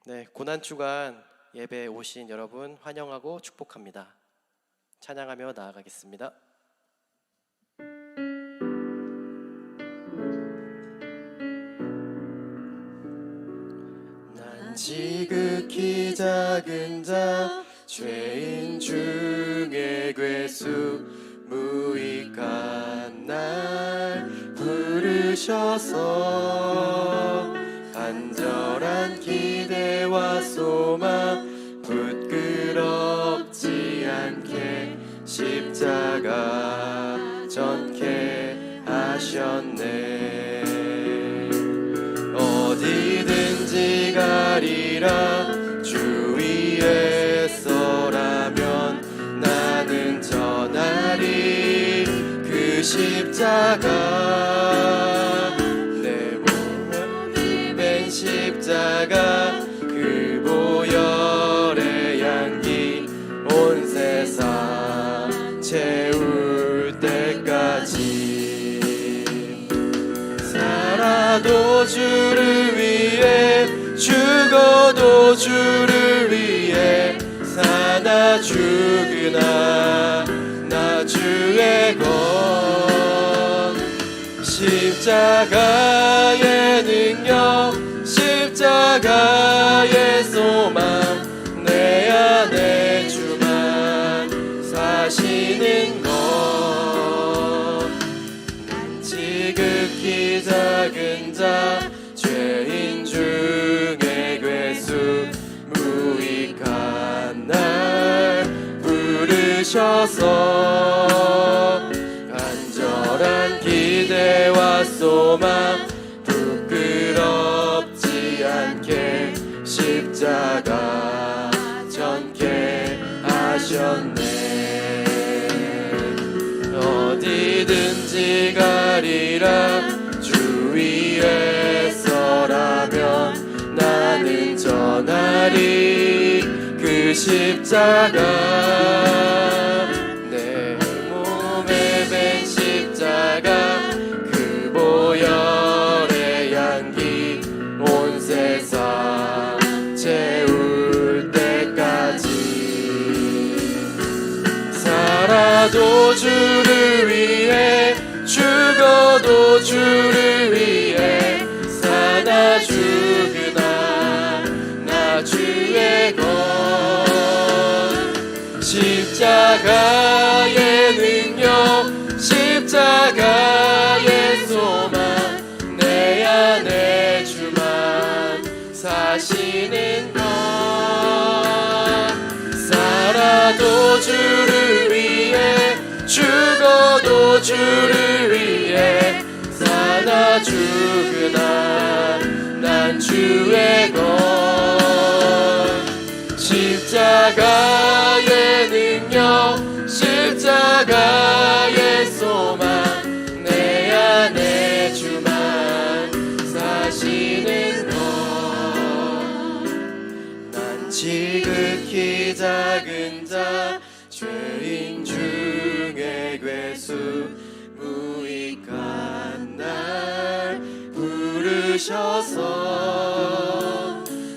네, 고난주간 예배에 오신 여러분 환영하고 축복합니다. 찬양하며 나아가겠습니다. 난 지극히 작은 자 죄인 중에 괴수 무익한 날 부르셔서 간절한 기대와 소망 부끄럽지 않게 십자가 전케 하셨네. 어디든지 가리라 주 위에 서라면 나는 전하리 그 십자가. 내 몸을 맨 십자가 그 보혈의 향기 온 세상 채울 때까지 살아도 주를 위해 죽어도 주를 위해 사나 죽으나 나 주의 것 십자가의 능력 십자가의 소망 내 안에 주만 사시는 것. 난 지극히 작은 자 죄인 중에 괴수 무익한 날 부르셔서 간절한 기대와 소망 부끄럽지 않게 십자가 전케 하셨네. 어디든지 가리라 주 위에 서라면 나는 전하리 그 십자가. 내 몸에 밴 십자가 그 보혈의 향기 온 세상 채울 때까지 살아도 주를 위해 죽어도 주를 위해 사나 죽으나 나 주의 것 십자가의 능력 십자가의 소망 내 안에 주만 사시는 것. 살아도 주를 위해 죽어도 주를 위해 사나 죽으나 난 주의 것 십자가의 능력 십자가의 소망 내 안에 주만 사시는 것. 난 지극히 작은 자 죄인 중에 괴수 무익한 날 부르셔서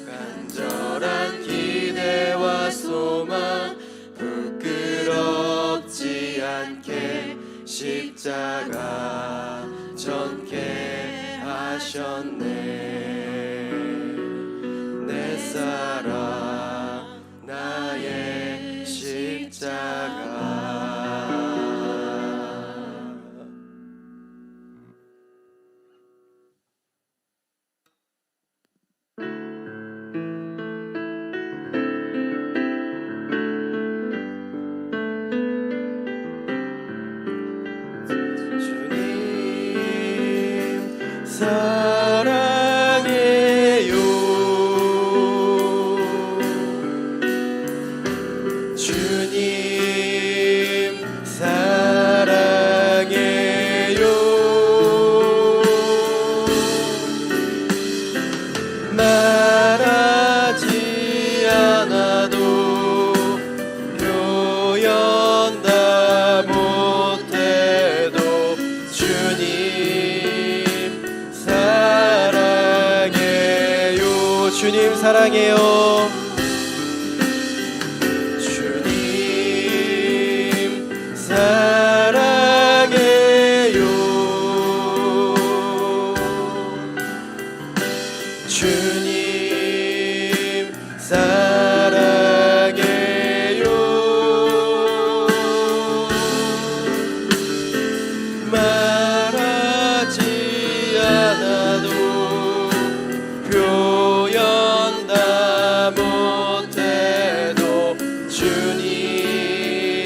간절한 기대와 소망 부끄럽지 않게 십자가 전케 하셨네. 내 사랑 나의 십자가. 사랑해요 주님 사랑해요 말하지 않아도 표현 다 못해도 주님 사랑해요 주님 사랑해요. 주님 사랑해요. 주님 사랑해요. 말하지 않아도 표현 다 못해도 주님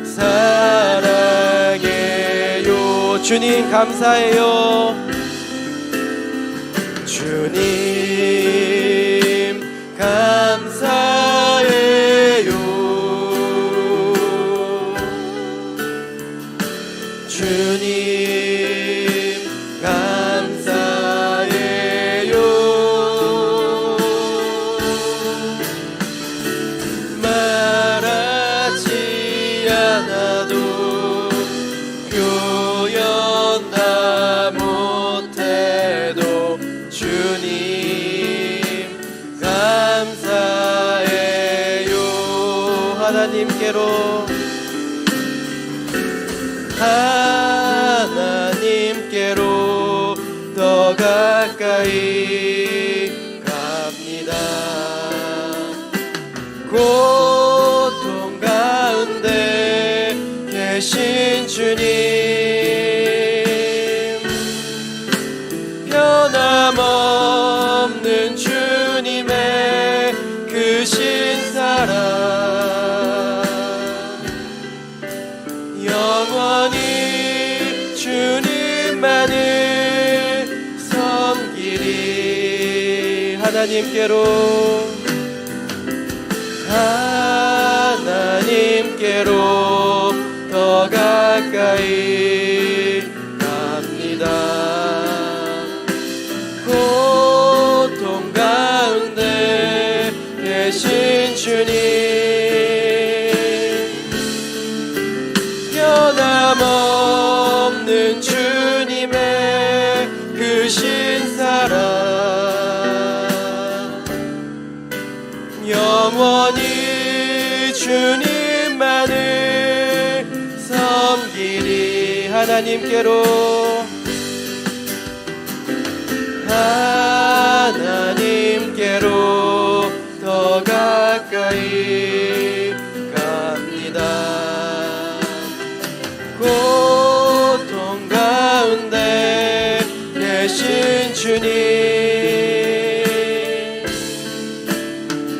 사랑해요. 주님 감사해요. 주님 감사해요. 주님 감사해요. 말하지 않아도 표현 다 못해도 주님 감사해요. 하나님께로 더 가까이 갑니다. 고통 가운데 계신 주님, 변함없는 주님의 크신 사랑, 영원히 주님만을 섬기리. 하나님께로 더 가까이 갑니다. 고통 가운데 계신 주님, 변함없는 주님의 크신 사랑, 영원히 주님만을 섬기리. 하나님께로 더 가까이 갑니다. 고통 가운데 계신 주님,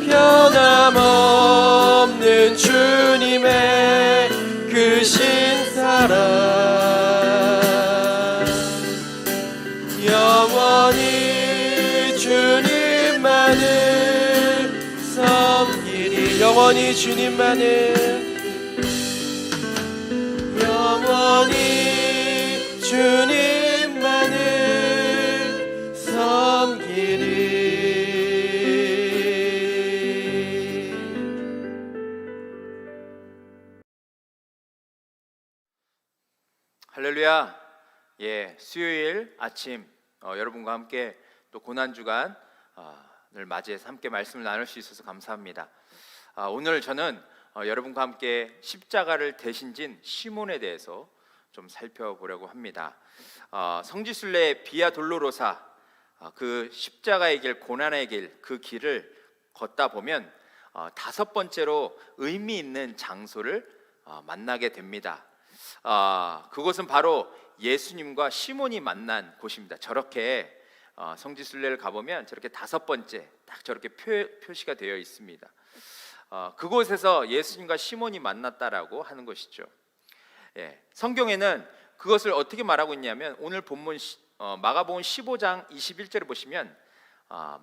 변함없는 주님의 크신 사랑, 영원히 주님만을 섬기리. 영원히 주님만을 섬기리. 할렐루야. 수요일 아침 여러분과 함께 또 고난주간을 맞이해서 함께 말씀을 나눌 수 있어서 감사합니다. 오늘 저는 여러분과 함께 십자가를 대신 진 시몬에 대해서 좀 살펴보려고 합니다. 성지순례 비아 돌로로사, 그 십자가의 길, 고난의 길, 그 길을 걷다 보면 다섯 번째로 의미 있는 장소를 만나게 됩니다. 그곳은 바로 예수님과 시몬이 만난 곳입니다. 저렇게 성지순례를 가보면 저렇게 다섯 번째 딱 저렇게 표시가 되어 있습니다. 그곳에서 예수님과 시몬이 만났다라고 하는 것이죠. 성경에는 그것을 어떻게 말하고 있냐면, 오늘 본문 마가복음 15장 21절을 보시면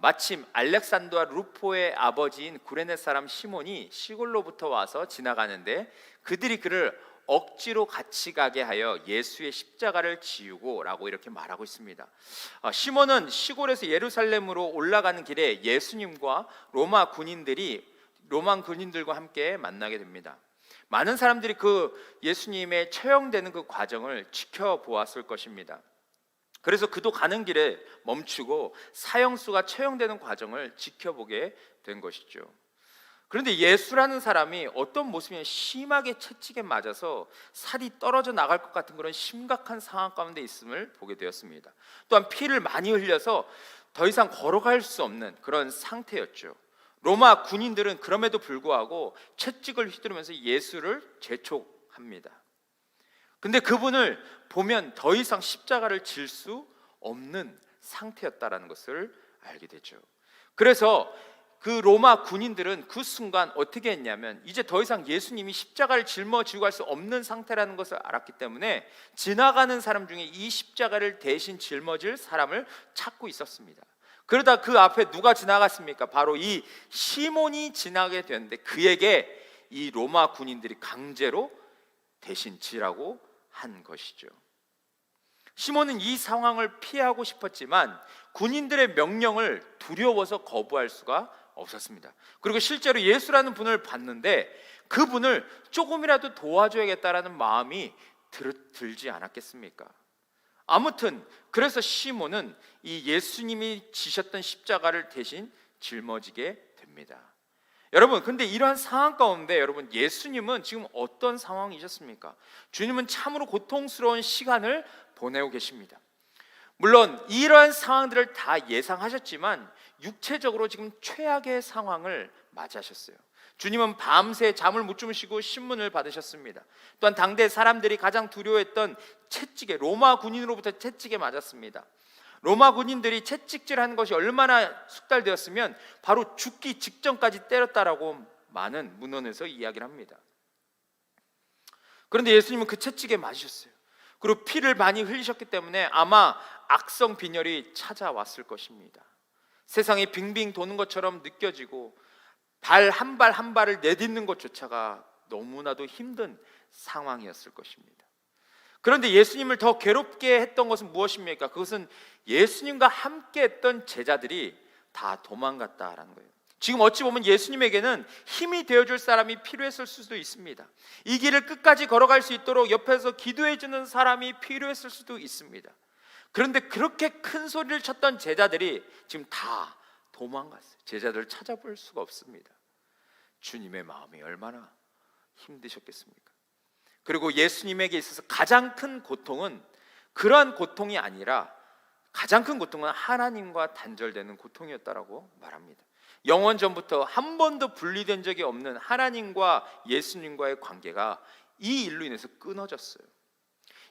마침 알렉산더와 루포의 아버지인 구레네 사람 시몬이 시골로부터 와서 지나가는데 그들이 그를 억지로 같이 가게 하여 예수의 십자가를 지우고 라고 이렇게 말하고 있습니다. 시몬은 시골에서 예루살렘으로 올라가는 길에 예수님과 로마 군인들과 함께 만나게 됩니다. 많은 사람들이 그 예수님의 처형되는 그 과정을 지켜보았을 것입니다. 그래서 그도 가는 길에 멈추고 사형수가 처형되는 과정을 지켜보게 된 것이죠. 그런데 예수라는 사람이 어떤 모습이냐, 심하게 채찍에 맞아서 살이 떨어져 나갈 것 같은 그런 심각한 상황 가운데 있음을 보게 되었습니다. 또한 피를 많이 흘려서 더 이상 걸어갈 수 없는 그런 상태였죠. 로마 군인들은 그럼에도 불구하고 채찍을 휘두르면서 예수를 재촉합니다. 근데 그분을 보면 더 이상 십자가를 질 수 없는 상태였다라는 것을 알게 되죠. 그래서 그 로마 군인들은 그 순간 어떻게 했냐면, 이제 더 이상 예수님이 십자가를 짊어지고 갈 수 없는 상태라는 것을 알았기 때문에 지나가는 사람 중에 이 십자가를 대신 짊어질 사람을 찾고 있었습니다. 그러다 그 앞에 누가 지나갔습니까? 바로 이 시몬이 지나게 되는데, 그에게 이 로마 군인들이 강제로 대신 지라고 한 것이죠. 시몬은 이 상황을 피하고 싶었지만 군인들의 명령을 두려워서 거부할 수가 없었습니다. 그리고 실제로 예수라는 분을 봤는데 그분을 조금이라도 도와줘야겠다라는 마음이 들지 않았겠습니까? 아무튼 그래서 시몬은 이 예수님이 지셨던 십자가를 대신 짊어지게 됩니다. 여러분, 근데 이러한 상황 가운데 여러분, 예수님은 지금 어떤 상황이셨습니까? 주님은 참으로 고통스러운 시간을 보내고 계십니다. 물론 이러한 상황들을 다 예상하셨지만 육체적으로 지금 최악의 상황을 맞이하셨어요. 주님은 밤새 잠을 못 주무시고 신문을 받으셨습니다. 또한 당대 사람들이 가장 두려워했던 채찍에, 로마 군인으로부터 채찍에 맞았습니다. 로마 군인들이 채찍질하는 것이 얼마나 숙달되었으면 바로 죽기 직전까지 때렸다라고 많은 문헌에서 이야기를 합니다. 그런데 예수님은 그 채찍에 맞으셨어요. 그리고 피를 많이 흘리셨기 때문에 아마 악성 빈혈이 찾아왔을 것입니다. 세상이 빙빙 도는 것처럼 느껴지고 발 한 발 한 발을 내딛는 것조차가 너무나도 힘든 상황이었을 것입니다. 그런데 예수님을 더 괴롭게 했던 것은 무엇입니까? 그것은 예수님과 함께 했던 제자들이 다 도망갔다라는 거예요. 지금 어찌 보면 예수님에게는 힘이 되어줄 사람이 필요했을 수도 있습니다. 이 길을 끝까지 걸어갈 수 있도록 옆에서 기도해 주는 사람이 필요했을 수도 있습니다. 그런데 그렇게 큰 소리를 쳤던 제자들이 지금 다 도망갔어요. 제자들을 찾아볼 수가 없습니다. 주님의 마음이 얼마나 힘드셨겠습니까? 그리고 예수님에게 있어서 가장 큰 고통은 그러한 고통이 아니라, 가장 큰 고통은 하나님과 단절되는 고통이었다라고 말합니다. 영원 전부터 한 번도 분리된 적이 없는 하나님과 예수님과의 관계가 이 일로 인해서 끊어졌어요.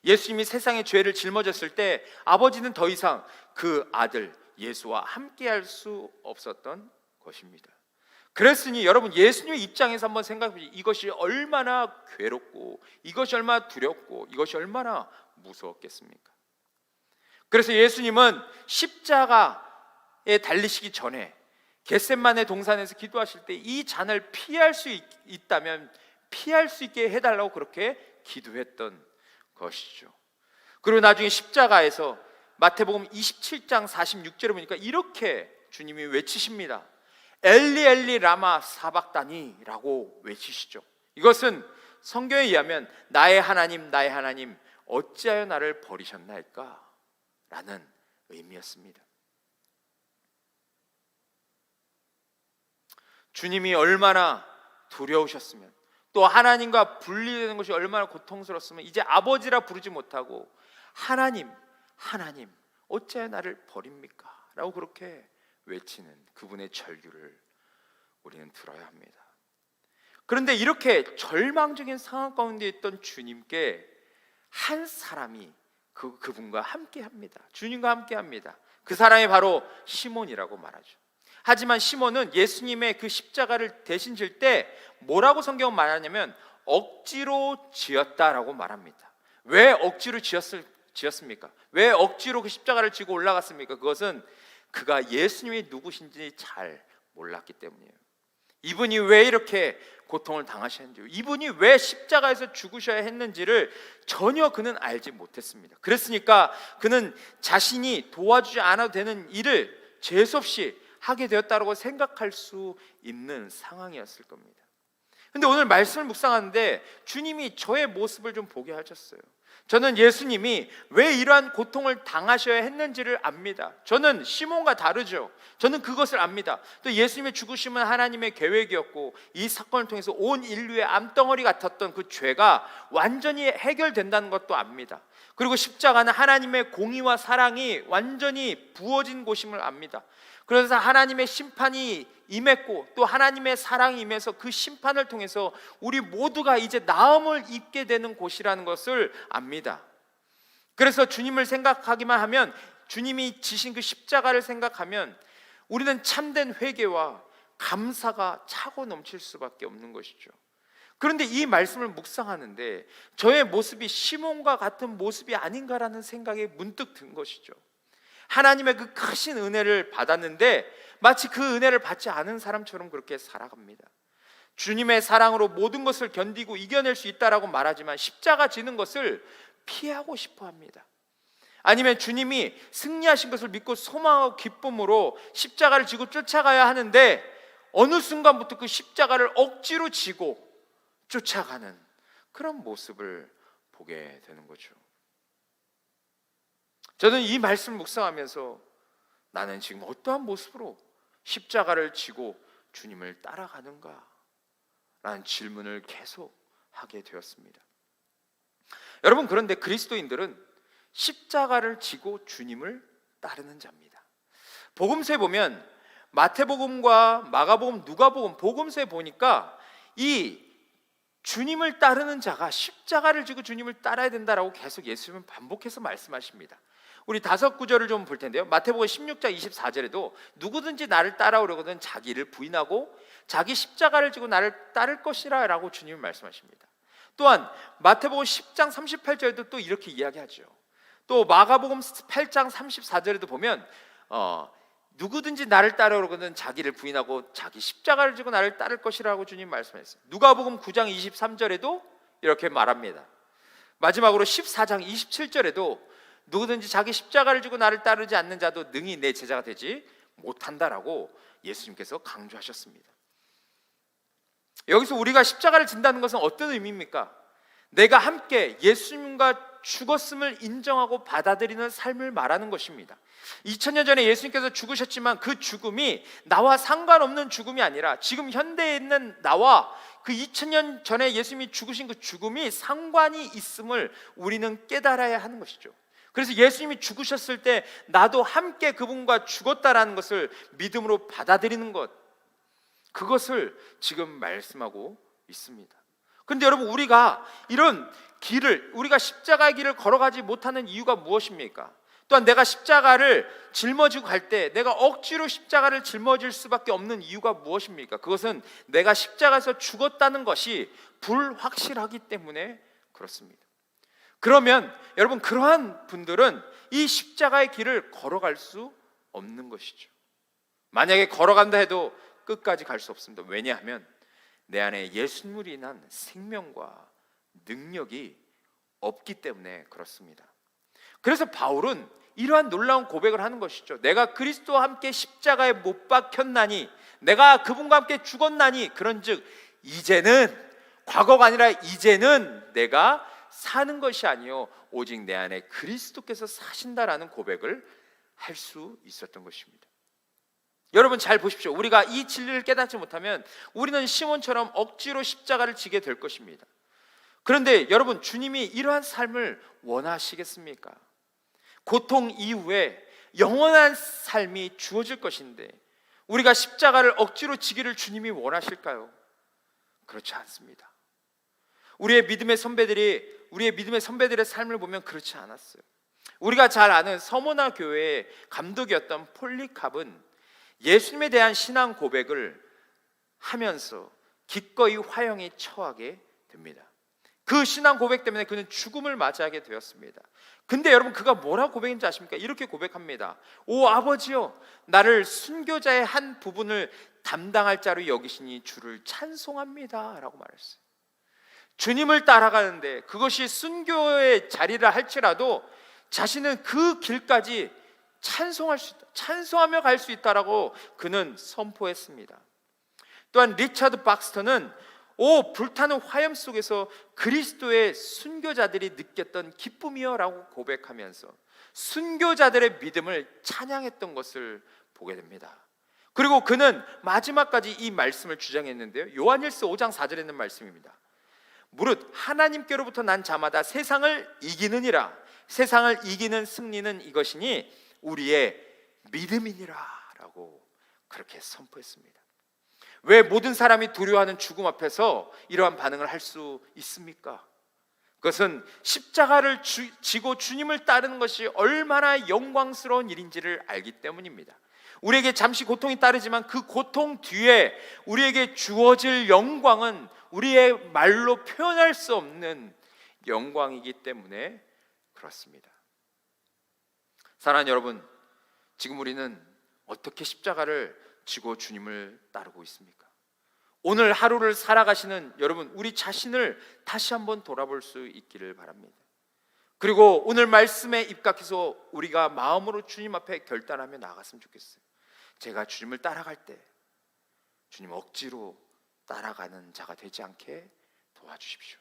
예수님이 세상의 죄를 짊어졌을 때 아버지는 더 이상 그 아들 예수와 함께할 수 없었던 것입니다. 그랬으니 여러분, 예수님의 입장에서 한번 생각해 보세요. 이것이 얼마나 괴롭고, 이것이 얼마나 두렵고, 이것이 얼마나 무서웠겠습니까? 그래서 예수님은 십자가에 달리시기 전에 겟셋마네 동산에서 기도하실 때 이 잔을 피할 수 있다면 피할 수 있게 해달라고 그렇게 기도했던 것이죠. 그리고 나중에 십자가에서 마태복음 27장 46절에 보니까 이렇게 주님이 외치십니다. 엘리 엘리 라마 사박다니라고 외치시죠. 이것은 성경에 의하면 나의 하나님 나의 하나님 어찌하여 나를 버리셨나이까 라는 의미였습니다. 주님이 얼마나 두려우셨으면, 또 하나님과 분리되는 것이 얼마나 고통스러웠으면 이제 아버지라 부르지 못하고 하나님 하나님 어찌하여 나를 버립니까? 라고 그렇게 외치는 그분의 절규를 우리는 들어야 합니다. 그런데 이렇게 절망적인 상황 가운데 있던 주님께 한 사람이 그분과 함께 합니다. 주님과 함께 합니다. 그 사람이 바로 시몬이라고 말하죠. 하지만 시몬은 예수님의 그 십자가를 대신 질 때 뭐라고 성경은 말하냐면 억지로 지었다라고 말합니다. 왜 억지로 지었습니까? 왜 억지로 그 십자가를 지고 올라갔습니까? 그것은 그가 예수님이 누구신지 잘 몰랐기 때문이에요. 이분이 왜 이렇게 고통을 당하셨는지, 이분이 왜 십자가에서 죽으셔야 했는지를 전혀 그는 알지 못했습니다. 그랬으니까 그는 자신이 도와주지 않아도 되는 일을 재수없이 하게 되었다고 생각할 수 있는 상황이었을 겁니다. 근데 오늘 말씀을 묵상하는데 주님이 저의 모습을 좀 보게 하셨어요. 저는 예수님이 왜 이러한 고통을 당하셔야 했는지를 압니다. 저는 시몬과 다르죠. 저는 그것을 압니다. 또 예수님의 죽으심은 하나님의 계획이었고 이 사건을 통해서 온 인류의 암덩어리 같았던 그 죄가 완전히 해결된다는 것도 압니다. 그리고 십자가는 하나님의 공의와 사랑이 완전히 부어진 곳임을 압니다. 그래서 하나님의 심판이 임했고 또 하나님의 사랑이 임해서 그 심판을 통해서 우리 모두가 이제 나음을 입게 되는 곳이라는 것을 압니다. 그래서 주님을 생각하기만 하면, 주님이 지신 그 십자가를 생각하면 우리는 참된 회개와 감사가 차고 넘칠 수밖에 없는 것이죠. 그런데 이 말씀을 묵상하는데 저의 모습이 시몬과 같은 모습이 아닌가라는 생각이 문득 든 것이죠. 하나님의 그 크신 은혜를 받았는데 마치 그 은혜를 받지 않은 사람처럼 그렇게 살아갑니다. 주님의 사랑으로 모든 것을 견디고 이겨낼 수 있다라고 말하지만 십자가 지는 것을 피하고 싶어 합니다. 아니면 주님이 승리하신 것을 믿고 소망하고 기쁨으로 십자가를 지고 쫓아가야 하는데 어느 순간부터 그 십자가를 억지로 지고 쫓아가는 그런 모습을 보게 되는 거죠. 저는 이 말씀을 묵상하면서 나는 지금 어떠한 모습으로 십자가를 지고 주님을 따라가는가? 라는 질문을 계속 하게 되었습니다. 여러분, 그런데 그리스도인들은 십자가를 지고 주님을 따르는 자입니다. 복음서에 보면 마태복음과 마가복음, 누가복음, 복음서에 보니까 이 주님을 따르는 자가 십자가를 지고 주님을 따라야 된다라고 계속 예수님은 반복해서 말씀하십니다. 우리 5구절을 좀 볼 텐데요. 마태복음 16장 24절에도 누구든지 나를 따라오려거든 자기를 부인하고 자기 십자가를 지고 나를 따를 것이라 라고 주님은 말씀하십니다. 또한 마태복음 10장 38절에도 또 이렇게 이야기하죠. 또 마가복음 8장 34절에도 보면 누구든지 나를 따라오려거든 자기를 부인하고 자기 십자가를 지고 나를 따를 것이라고 주님 말씀했어요. 누가복음 9장 23절에도 이렇게 말합니다. 마지막으로 14장 27절에도 누구든지 자기 십자가를 지고 나를 따르지 않는 자도 능히 내 제자가 되지 못한다라고 예수님께서 강조하셨습니다. 여기서 우리가 십자가를 진다는 것은 어떤 의미입니까? 내가 함께 예수님과 죽었음을 인정하고 받아들이는 삶을 말하는 것입니다. 2000년 전에 예수님께서 죽으셨지만 그 죽음이 나와 상관없는 죽음이 아니라 지금 현대에 있는 나와 그 2000년 전에 예수님이 죽으신 그 죽음이 상관이 있음을 우리는 깨달아야 하는 것이죠. 그래서 예수님이 죽으셨을 때 나도 함께 그분과 죽었다라는 것을 믿음으로 받아들이는 것, 그것을 지금 말씀하고 있습니다. 그런데 여러분, 우리가 이런 길을, 우리가 십자가의 길을 걸어가지 못하는 이유가 무엇입니까? 또한 내가 십자가를 짊어지고 갈 때 내가 억지로 십자가를 짊어질 수밖에 없는 이유가 무엇입니까? 그것은 내가 십자가에서 죽었다는 것이 불확실하기 때문에 그렇습니다. 그러면 여러분, 그러한 분들은 이 십자가의 길을 걸어갈 수 없는 것이죠. 만약에 걸어간다 해도 끝까지 갈 수 없습니다. 왜냐하면 내 안에 예수님으로 인한 생명과 능력이 없기 때문에 그렇습니다. 그래서 바울은 이러한 놀라운 고백을 하는 것이죠. 내가 그리스도와 함께 십자가에 못 박혔나니, 내가 그분과 함께 죽었나니, 그런즉 이제는, 과거가 아니라 이제는 내가 사는 것이 아니요 오직 내 안에 그리스도께서 사신다라는 고백을 할 수 있었던 것입니다. 여러분 잘 보십시오. 우리가 이 진리를 깨닫지 못하면 우리는 시몬처럼 억지로 십자가를 지게 될 것입니다. 그런데 여러분, 주님이 이러한 삶을 원하시겠습니까? 고통 이후에 영원한 삶이 주어질 것인데 우리가 십자가를 억지로 지기를 주님이 원하실까요? 그렇지 않습니다. 우리의 믿음의 선배들의 삶을 보면 그렇지 않았어요. 우리가 잘 아는 서모나 교회의 감독이었던 폴리캅은 예수님에 대한 신앙 고백을 하면서 기꺼이 화형에 처하게 됩니다. 그 신앙 고백 때문에 그는 죽음을 맞이하게 되었습니다. 근데 여러분, 그가 뭐라고 고백인지 아십니까? 이렇게 고백합니다. 오 아버지여, 나를 순교자의 한 부분을 담당할 자로 여기시니 주를 찬송합니다 라고 말했어요. 주님을 따라가는데 그것이 순교의 자리를 할지라도 자신은 그 길까지 찬송할 수 있다, 찬송하며 갈 수 있다라고 그는 선포했습니다. 또한 리차드 박스터는 불타는 화염 속에서 그리스도의 순교자들이 느꼈던 기쁨이여라고 고백하면서 순교자들의 믿음을 찬양했던 것을 보게 됩니다. 그리고 그는 마지막까지 이 말씀을 주장했는데요, 요한일서 5장 4절에 있는 말씀입니다. 무릇 하나님께로부터 난 자마다 세상을 이기느니라. 세상을 이기는 승리는 이것이니 우리의 믿음이니라 라고 그렇게 선포했습니다. 왜 모든 사람이 두려워하는 죽음 앞에서 이러한 반응을 할 수 있습니까? 그것은 십자가를 지고 주님을 따르는 것이 얼마나 영광스러운 일인지를 알기 때문입니다. 우리에게 잠시 고통이 따르지만 그 고통 뒤에 우리에게 주어질 영광은 우리의 말로 표현할 수 없는 영광이기 때문에 그렇습니다. 사랑하는 여러분, 지금 우리는 어떻게 십자가를 지고 주님을 따르고 있습니까? 오늘 하루를 살아가시는 여러분, 우리 자신을 다시 한번 돌아볼 수 있기를 바랍니다. 그리고 오늘 말씀에 입각해서 우리가 마음으로 주님 앞에 결단하며 나아갔으면 좋겠어요. 제가 주님을 따라갈 때 주님 억지로 따라가는 자가 되지 않게 도와주십시오.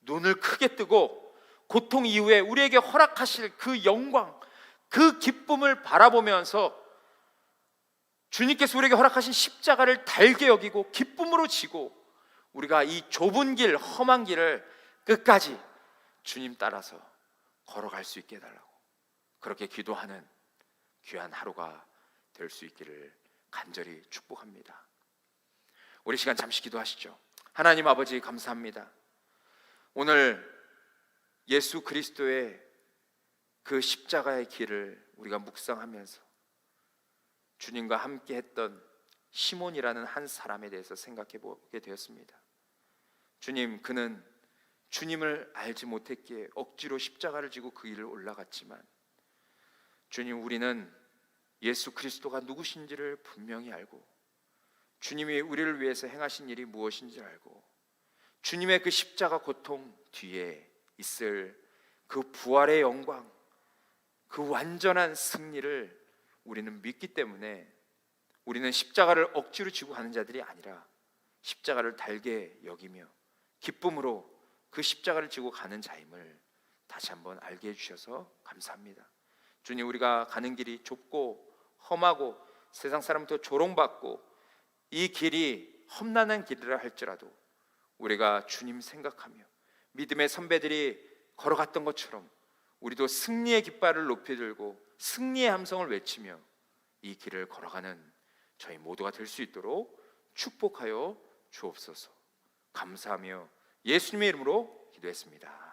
눈을 크게 뜨고 고통 이후에 우리에게 허락하실 그 영광, 그 기쁨을 바라보면서 주님께서 우리에게 허락하신 십자가를 달게 여기고 기쁨으로 지고 우리가 이 좁은 길, 험한 길을 끝까지 주님 따라서 걸어갈 수 있게 해달라고 그렇게 기도하는 귀한 하루가 될 수 있기를 간절히 축복합니다. 우리 시간 잠시 기도하시죠. 하나님 아버지, 감사합니다. 오늘 예수 그리스도의 그 십자가의 길을 우리가 묵상하면서 주님과 함께 했던 시몬이라는 한 사람에 대해서 생각해 보게 되었습니다. 주님, 그는 주님을 알지 못했기에 억지로 십자가를 지고 그 길을 올라갔지만 주님, 우리는 예수 그리스도가 누구신지를 분명히 알고 주님이 우리를 위해서 행하신 일이 무엇인지 알고 주님의 그 십자가 고통 뒤에 있을 그 부활의 영광, 그 완전한 승리를 우리는 믿기 때문에 우리는 십자가를 억지로 지고 가는 자들이 아니라 십자가를 달게 여기며 기쁨으로 그 십자가를 지고 가는 자임을 다시 한번 알게 해주셔서 감사합니다. 주님, 우리가 가는 길이 좁고 험하고 세상 사람부터 조롱받고 이 길이 험난한 길이라 할지라도 우리가 주님 생각하며 믿음의 선배들이 걸어갔던 것처럼 우리도 승리의 깃발을 높이 들고 승리의 함성을 외치며 이 길을 걸어가는 저희 모두가 될 수 있도록 축복하여 주옵소서. 감사하며 예수님의 이름으로 기도했습니다.